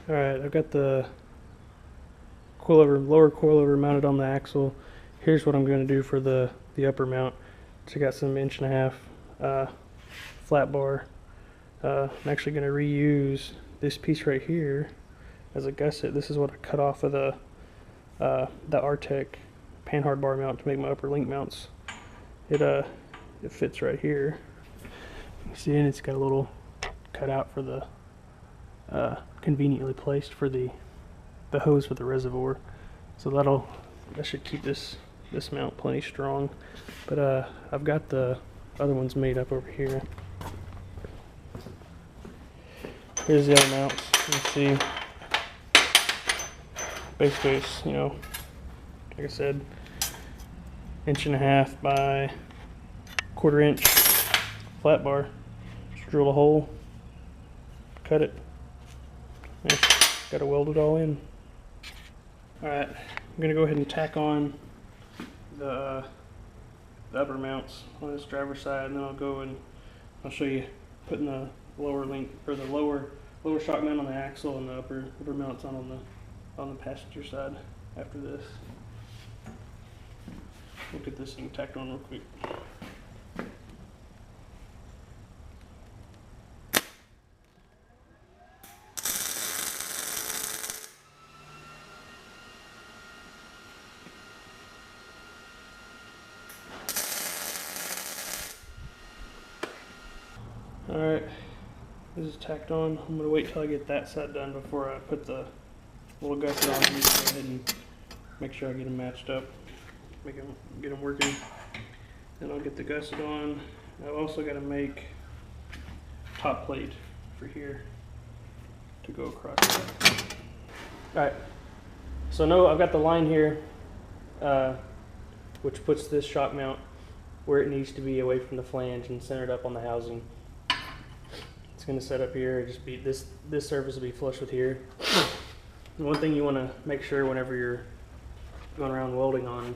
Alright, I've got the lower coilover mounted on the axle. Here's what I'm going to do for the upper mount. So I got some 1.5 flat bar. I'm actually going to reuse this piece right here as a gusset. This is what I cut off of the Artec panhard bar mount to make my upper link mounts. It fits right here. You see, and it's got a little cutout for the conveniently placed for the hose for the reservoir. So that should keep this mount plenty strong. But I've got the other ones made up over here. Here's the other mounts. You can see, basically it's, you know, like I said, 1.5 by 1/4 inch flat bar. Just drill a hole, cut it, and got to weld it all in. Alright, I'm going to go ahead and tack on the upper mounts on this driver's side, and then I'll go and I'll show you putting the lower link, or the lower shock mount on the axle, and the upper mounts on the passenger side after this. We'll get this thing tacked on real quick. Alright, this is tacked on. I'm going to wait till I get that side done before I put the little gusset on. I'm going to go ahead and make sure I get them matched up, get them working. Then I'll get the gusset on. I've also got to make top plate for here to go across that. Alright, so no, I've got the line here, which puts this shock mount where it needs to be, away from the flange and centered up on the housing. It's going to set up here, just be this surface will be flush with here. And one thing you want to make sure whenever you're going around welding on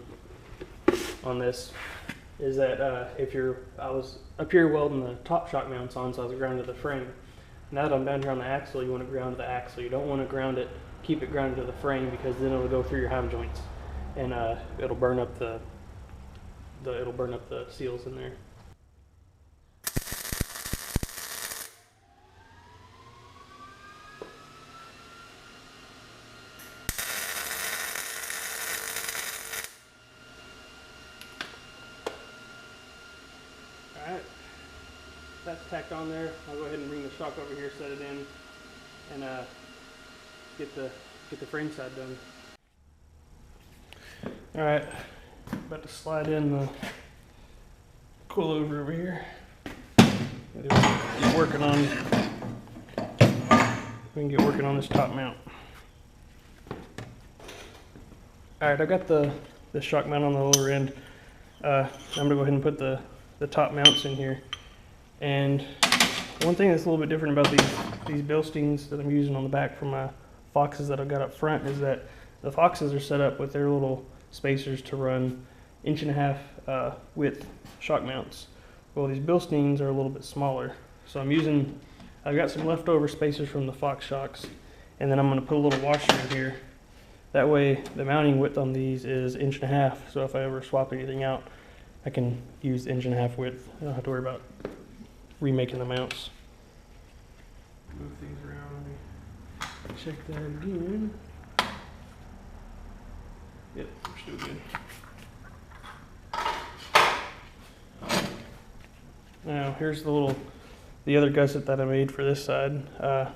this is that I was up here welding the top shock mounts on, so I was grounded to the frame. Now that I'm down here on the axle, you want to ground to the axle. You don't want to keep it grounded to the frame, because then it'll go through your ham joints and it'll burn up the seals in there. Alright, that's tacked on there. I'll go ahead and bring the shock over here, set it in, and get the frame side done. Alright, about to slide in the coilover over here. We can get working on this top mount. Alright, I've got the shock mount on the lower end. I'm going to go ahead and put the top mounts in here. And one thing that's a little bit different about these Bilsteins that I'm using on the back for my Foxes that I've got up front is that the Foxes are set up with their little spacers to run 1.5 width shock mounts. Well, these Bilsteins are a little bit smaller. So I've got some leftover spacers from the Fox shocks, and then I'm going to put a little washer in here. That way the mounting width on these is 1.5 inches, so if I ever swap anything out, I can use 1.5 inch width. I don't have to worry about remaking the mounts. Move things around. Let me check that again. Yep, we're still good. Now here's the other gusset that I made for this side. I'll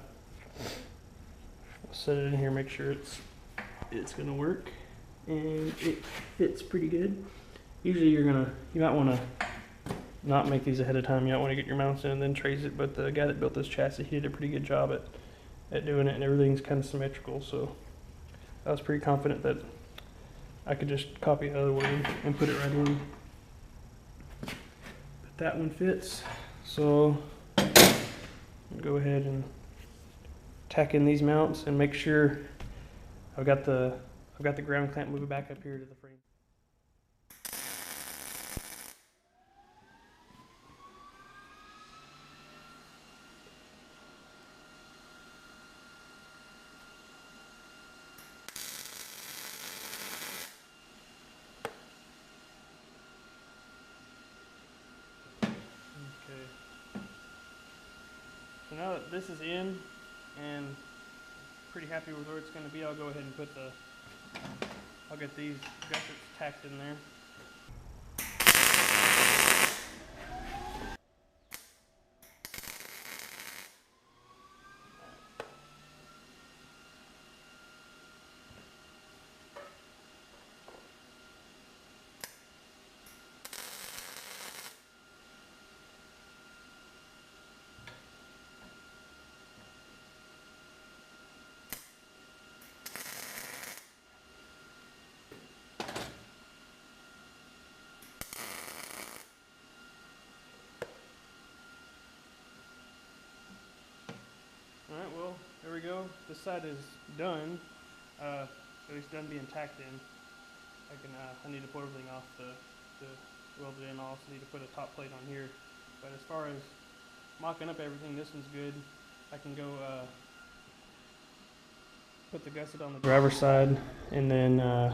set it in here, make sure it's gonna work, and it fits pretty good. Usually you might want to not make these ahead of time. You might want to get your mounts in and then trace it, but the guy that built this chassis, he did a pretty good job at doing it, and everything's kind of symmetrical, so I was pretty confident that I could just copy the other one and put it right in. But that one fits, so I'll go ahead and tack in these mounts and make sure I've got the ground clamp moving back up here to the frame. now that this is in and pretty happy with where it's going to be, I'll go ahead and I'll get these gussets tacked in there. Alright, well, there we go. This side is done. At least done being tacked in. I need to pull everything off to weld it in. I also need to put a top plate on here. But as far as mocking up everything, this one's good. I can go put the gusset on the driver's side and then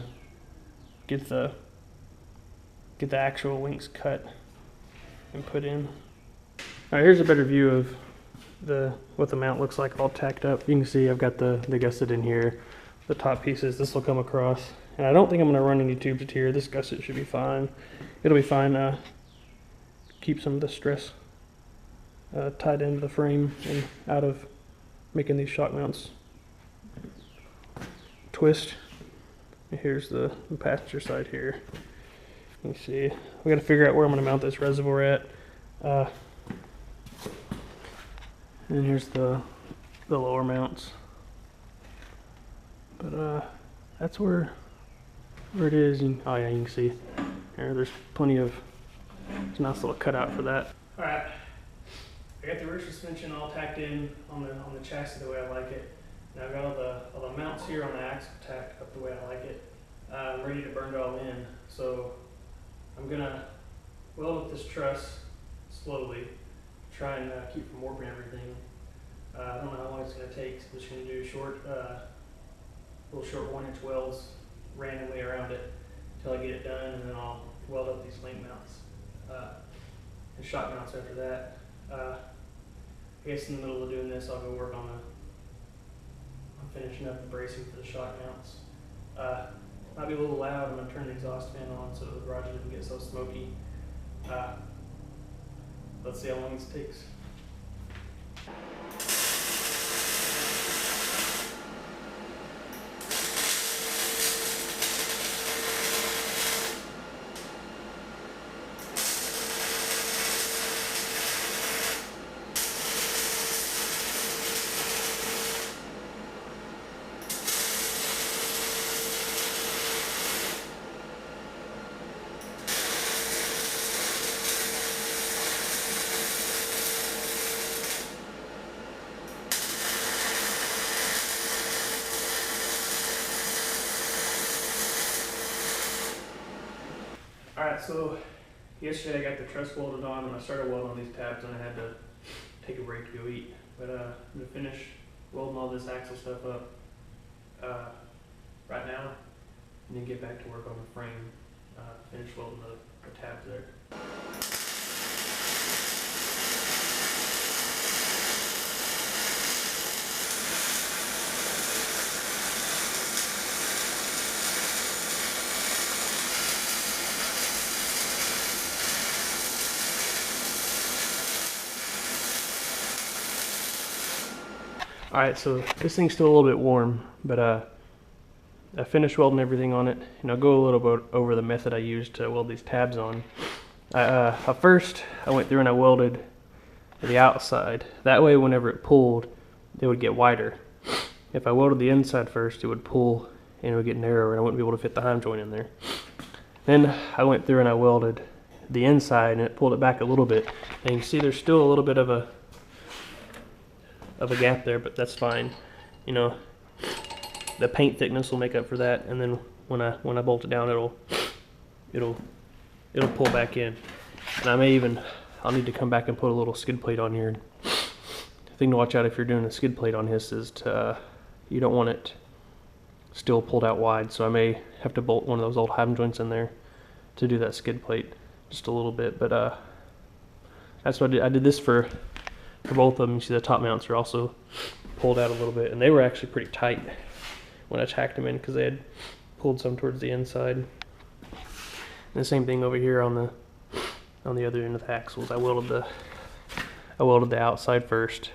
get the actual links cut and put in. Alright, here's a better view of what the mount looks like all tacked up. You can see I've got the gusset in here, the top pieces. This will come across, and I don't think I'm going to run any tubes to here. This gusset should be fine. It'll be fine. Keep some of the stress tied into the frame and out of making these shock mounts twist. And here's the passenger side here. You can see we got to figure out where I'm going to mount this reservoir at. And here's the lower mounts. But that's where it is. Oh yeah, you can see there's plenty of, there's a nice little cutout for that. All right, I got the rear suspension all tacked in on the chassis the way I like it. Now I've got all the mounts here on the axle tacked up the way I like it. I'm ready to burn it all in. So I'm gonna weld up this truss slowly. Try and keep from warping everything. I don't know how long it's going to take. So I'm just going to do little short 1-inch welds randomly around it until I get it done, and then I'll weld up these link mounts and shock mounts after that. I guess in the middle of doing this, I'll go work on finishing up the bracing for the shock mounts. Might be a little loud. I'm going to turn the exhaust fan on so the garage doesn't get so smoky. Let's see how long this takes. Alright, so yesterday I got the truss welded on and I started welding on these tabs and I had to take a break to go eat. But I'm going to finish welding all this axle stuff up right now and then get back to work on the frame, finish welding the tabs there. Alright, so this thing's still a little bit warm, but I finished welding everything on it, and I'll go a little bit over the method I used to weld these tabs on. First, I went through and I welded the outside. That way, whenever it pulled, it would get wider. If I welded the inside first, it would pull and it would get narrower, and I wouldn't be able to fit the heim joint in there. Then I went through and I welded the inside, and it pulled it back a little bit. And you can see there's still a little bit of a gap there, but that's fine. You know, the paint thickness will make up for that, and then when I bolt it down, it'll pull back in. And I'll need to come back and put a little skid plate on here. The thing to watch out if you're doing a skid plate on this is you don't want it still pulled out wide, so I may have to bolt one of those old heim joints in there to do that skid plate just a little bit. But that's what I did. I did this for for both of them. You see the top mounts are also pulled out a little bit, and they were actually pretty tight when I tacked them in because they had pulled some towards the inside. And the same thing over here on the other end of the axles. I welded the outside first,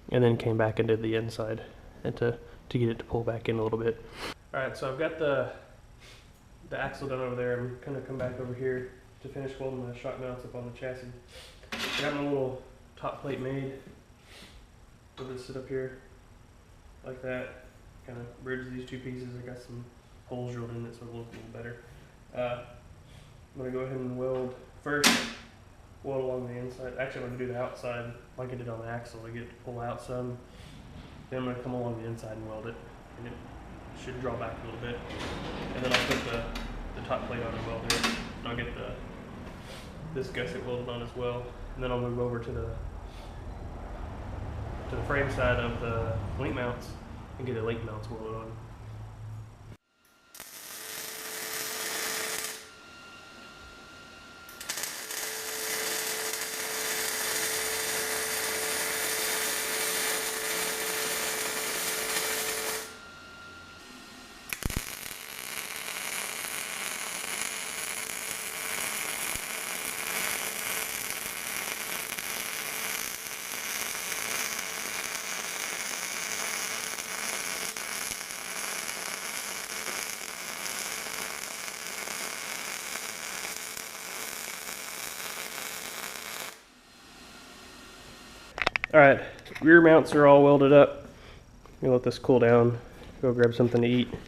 and then came back into the inside, and to get it to pull back in a little bit. All right, so I've got the axle done over there. I'm gonna come back over here to finish welding the shock mounts up on the chassis. I got my little top plate made. So just sit up here like that. Kind of bridge these two pieces. I got some holes drilled in it so it looks a little better. I'm gonna go ahead and weld along the inside. Actually, I'm gonna do the outside like I did on the axle. I get to pull out some. Then I'm gonna come along the inside and weld it, and it should draw back a little bit. And then I'll put the top plate on and weld it. And I'll get this gusset welded on as well. And then I'll move over to the frame side of the link mounts and get the link mounts welded on. All right, rear mounts are all welded up. I'm gonna let this cool down, go grab something to eat, and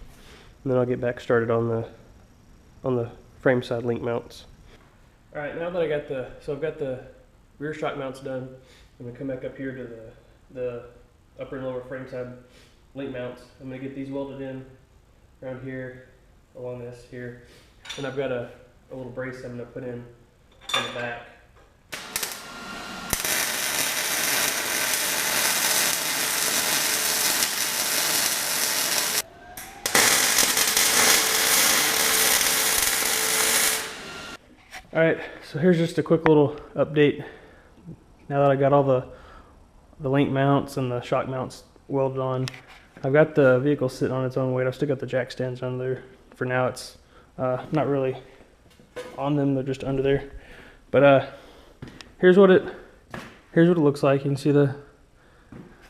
then I'll get back started on the frame side link mounts. All right, now that I've got the rear shock mounts done, I'm gonna come back up here to the upper and lower frame side link mounts. I'm gonna get these welded in around here, along this here, and I've got a little brace I'm gonna put in on the back. All right, so here's just a quick little update. Now that I got all the link mounts and the shock mounts welded on, I've got the vehicle sitting on its own weight. I've still got the jack stands under there. For now, it's not really on them; they're just under there. But here's what it looks like. You can see there's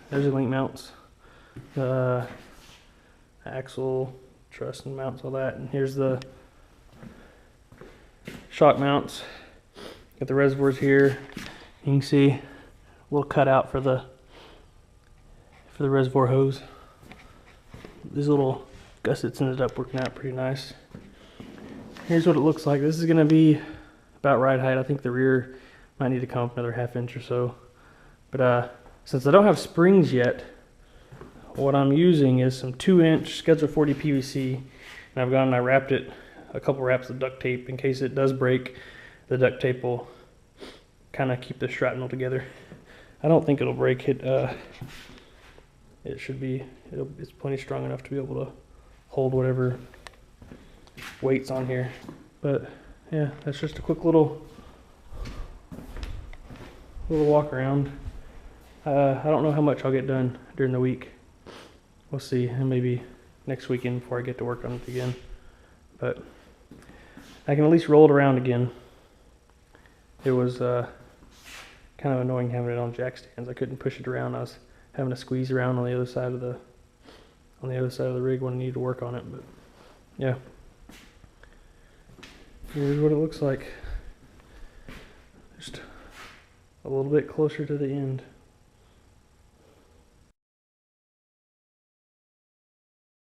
the link mounts, the axle, truss and mounts, all that, and here's the shock mounts. Got the reservoirs here. You can see a little cutout for the reservoir hose. These little gussets ended up working out pretty nice. Here's what it looks like. This is going to be about right height. I think the rear might need to come up another ½ inch or so. But since I don't have springs yet, what I'm using is some 2-inch Schedule 40 PVC, and I've gone and I wrapped it a couple wraps of duct tape in case it does break. The duct tape will kind of keep the shrapnel together. I don't think it'll break. It should be. It's plenty strong enough to be able to hold whatever weight's on here. But yeah, that's just a quick little walk around. I don't know how much I'll get done during the week. We'll see, and maybe next weekend before I get to work on it again. But I can at least roll it around again. It was kind of annoying having it on jack stands. I couldn't push it around. I was having to squeeze around on the other side of the rig when I needed to work on it. But yeah, here's what it looks like. Just a little bit closer to the end.